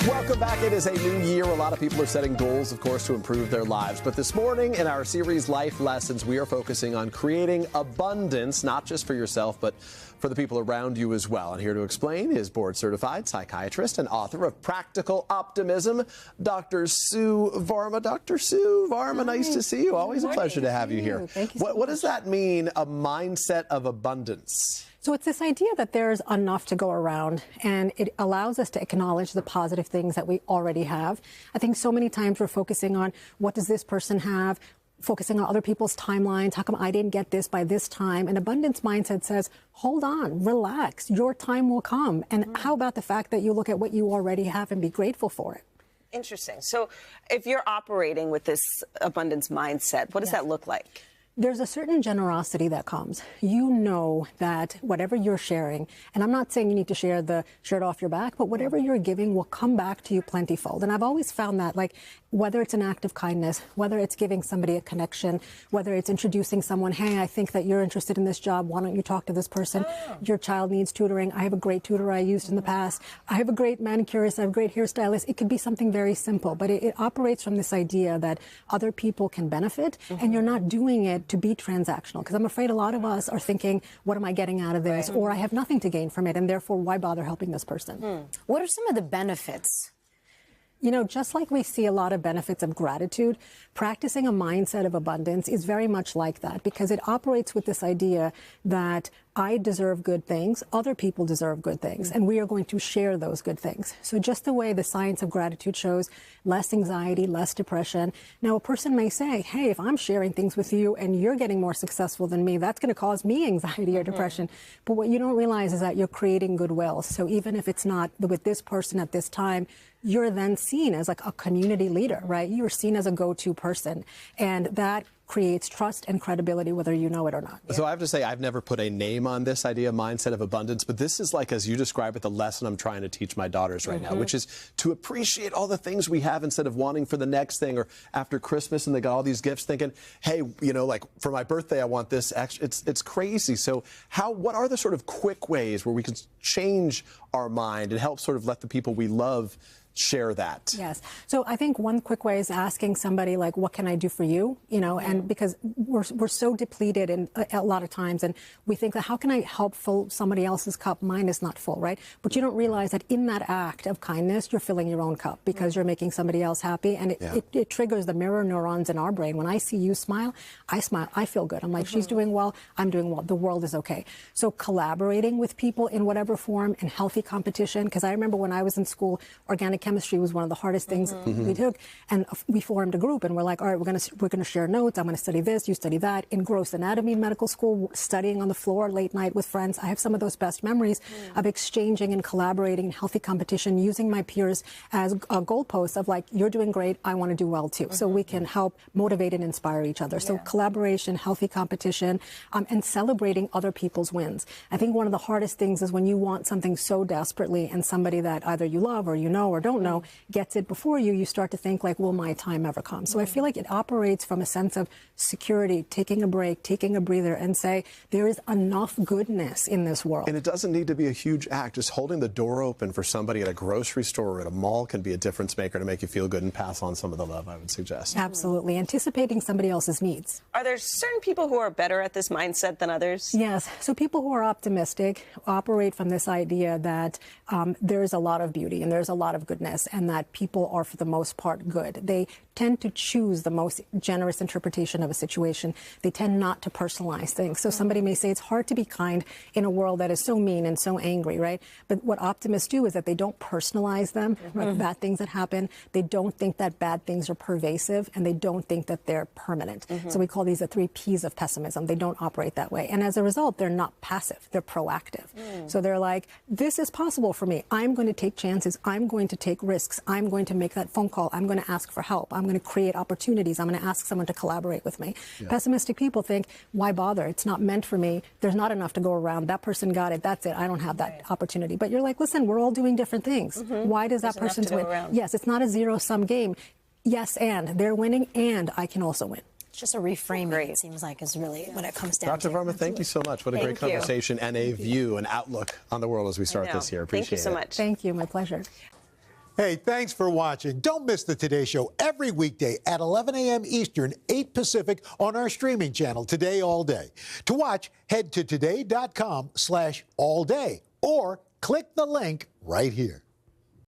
Welcome back. It is a new year. A lot of people are setting goals, of course, to improve their lives. But this morning in our series Life Lessons, we are focusing on creating abundance, not just for yourself, but for the people around you as well. And here to explain is board-certified psychiatrist and author of Practical Optimism, Dr. Sue Varma. Dr. Sue Varma, nice to see you. Always a pleasure to have you here. Thank you so much. What does that mean, a mindset of abundance? So it's this idea that there's enough to go around, and it allows us to acknowledge the positive things that we already have. I think so many times we're focusing on what does this person have, focusing on other people's timelines. How come I didn't get this by this time? An abundance mindset says, hold on, relax, your time will come. And how about the fact that you look at what you already have and be grateful for it? Interesting. So if you're operating with this abundance mindset, what does that look like? There's a certain generosity that comes. You know that whatever you're sharing, and I'm not saying you need to share the shirt off your back, but whatever you're giving will come back to you plentyfold. And I've always found that, like, whether it's an act of kindness, whether it's giving somebody a connection, whether it's introducing someone, hey, I think that you're interested in this job, why don't you talk to this person? Your child needs tutoring. I have a great tutor I used in the past. I have a great manicurist. I have a great hairstylist. It could be something very simple, but it operates from this idea that other people can benefit, and you're not doing it to be transactional, because I'm afraid a lot of us are thinking, what am I getting out of this? Or I have nothing to gain from it, and therefore why bother helping this person? What are some of the benefits? You know, just like we see a lot of benefits of gratitude, practicing a mindset of abundance is very much like that, because it operates with this idea that I deserve good things, other people deserve good things, and we are going to share those good things. So just the way the science of gratitude shows less anxiety, less depression. Now, a person may say, hey, if I'm sharing things with you and you're getting more successful than me, that's going to cause me anxiety or depression. But what you don't realize is that you're creating goodwill. So even if it's not with this person at this time, you're then seen as like a community leader, right? You're seen as a go-to person. And that creates trust and credibility, whether you know it or not. So I have to say, I've never put a name on this idea, mindset of abundance, but this is like, as you describe it, the lesson I'm trying to teach my daughters right now, which is to appreciate all the things we have instead of wanting for the next thing, or after Christmas and they got all these gifts thinking, hey, you know, like for my birthday, I want this extra. It's crazy. So what are the sort of quick ways where we can change our mind and help sort of let the people we love share that? Yes. So I think one quick way is asking somebody, like, what can I do for you? You know, and because we're so depleted in a lot of times, and we think that how can I help fill somebody else's cup? Mine is not full, right? But you don't realize that in that act of kindness, you're filling your own cup because you're making somebody else happy, and it triggers the mirror neurons in our brain. When I see you smile, I feel good. I'm like, she's doing well, I'm doing well, the world is okay. So collaborating with people in whatever form, and healthy competition, because I remember when I was in school, organic chemistry was one of the hardest things we took, and we formed a group, and we're like, all right, we're gonna share notes. I'm gonna study this, you study that. In gross anatomy in medical school, studying on the floor late night with friends, I have some of those best memories of exchanging and collaborating in healthy competition, using my peers as a goalpost of like, you're doing great, I want to do well too, so we can help motivate and inspire each other. So collaboration, healthy competition, and celebrating other people's wins. I think one of the hardest things is when you want something so desperately, and somebody that either you love or you know or don't know gets it before you, you start to think like, will my time ever come? So I feel like it operates from a sense of security, taking a break, taking a breather, and say, there is enough goodness in this world. And it doesn't need to be a huge act. Just holding the door open for somebody at a grocery store or at a mall can be a difference maker to make you feel good and pass on some of the love, I would suggest. Absolutely. Anticipating somebody else's needs. Are there certain people who are better at this mindset than others? Yes. So people who are optimistic operate from this idea that there's a lot of beauty and there's a lot of goodness, and that people are, for the most part, good. They tend to choose the most generous interpretation of a situation. They tend not to personalize things. So somebody may say it's hard to be kind in a world that is so mean and so angry, right? But what optimists do is that they don't personalize them, like bad things that happen. They don't think that bad things are pervasive, and they don't think that they're permanent. So we call these the 3 Ps of pessimism. They don't operate that way. And as a result, they're not passive. They're proactive. So they're like, this is possible for me. I'm going to take chances. I'm going to take risks. I'm going to make that phone call. I'm going to ask for help. I'm going to create opportunities. I'm going to ask someone to collaborate with me. Pessimistic people think, why bother? It's not meant for me. There's not enough to go around. That person got it. That's it. I don't have that opportunity. But you're like, listen, we're all doing different things. Why does that person's win? Yes, it's not a zero-sum game. Yes, and they're winning, and I can also win. Just a reframing, it seems like, is really what it comes down to. Dr. Varma, thank you so much. What a great conversation and a view, an outlook on the world as we start this year. Appreciate it. Thank you so much. Thank you. My pleasure. Hey, thanks for watching. Don't miss the Today Show every weekday at 11 a.m. Eastern, 8 Pacific on our streaming channel, Today All Day. To watch, head to today.com/allday or click the link right here.